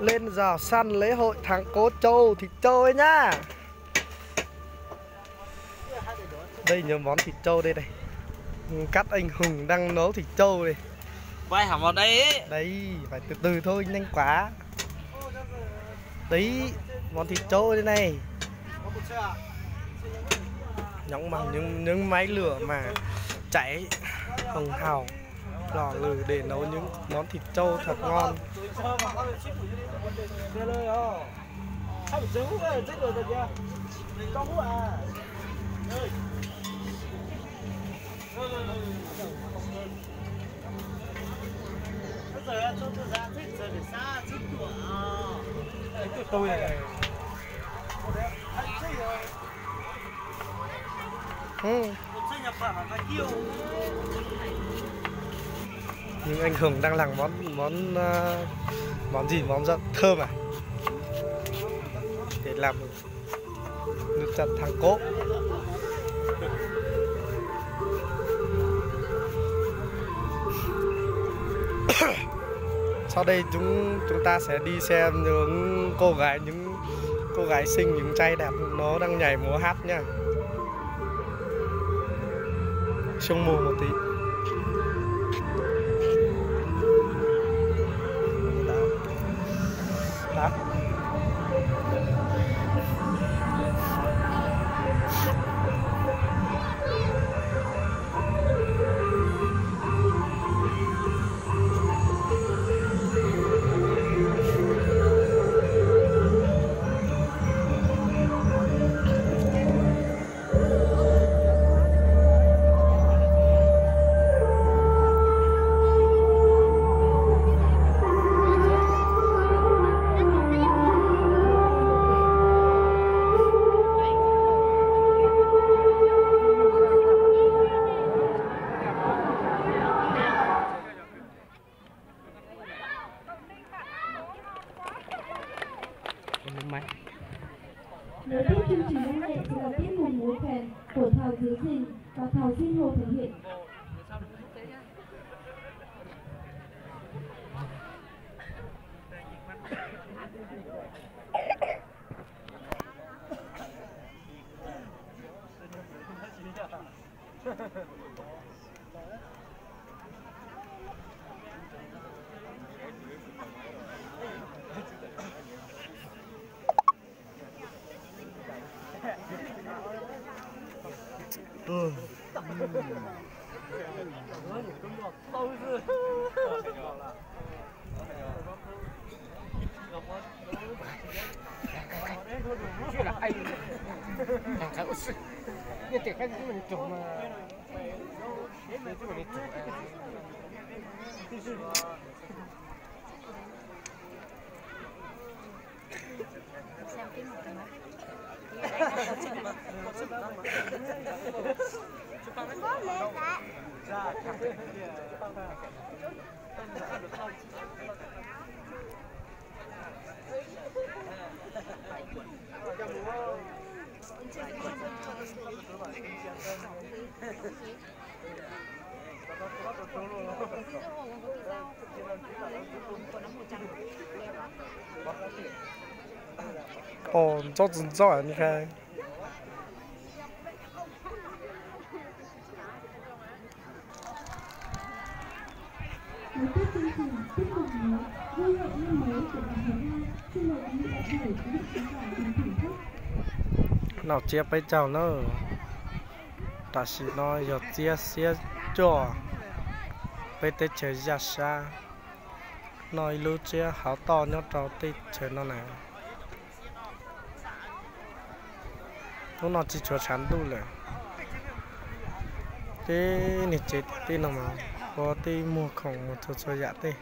Lên rào săn lễ hội tháng Cố Châu, thịt trâu ấy nhá. Đây nhiều món thịt trâu đây này. Cắt anh Hùng đang nấu thịt trâu đây. Quay hẳn vào đây ấy. Đấy, phải từ từ thôi, nhanh quá. Đấy, món thịt trâu đây này. Nhóng bằng những máy lửa mà cháy hồng hào lò lử để nấu những món thịt trâu thật ngon. Tôi này. Nhưng anh Hùng đang làm món gì, món rất thơm à, để làm nước chặt thắng cố. Sau đây chúng ta sẽ đi xem những cô gái xinh, những trai đẹp nó đang nhảy múa hát nha. Sương mù một tí. Đó. Nối tiếp chương trình văn nghệ sẽ là tiết mục múa khen của Thảo Thiếu Trình và Thảo Sinh Hồ thể hiện. Ồ, cho真giỏi,你看。Nối tiếp chương trình tiết mục múa vui nhộn năm mới của đoàn Thái Lan. Xin mời quý vị và quý vị khán giả cùng thưởng thức. Nào chia bây giờ nó ta chỉ nói giờ chia chia cho bây tới chơi ra xa nói lưu chia hảo to nhớ trò tít chơi nó này nó chỉ cho chán đủ rồi thế này chết tí nào mà có tí mua khổng một số dạ tê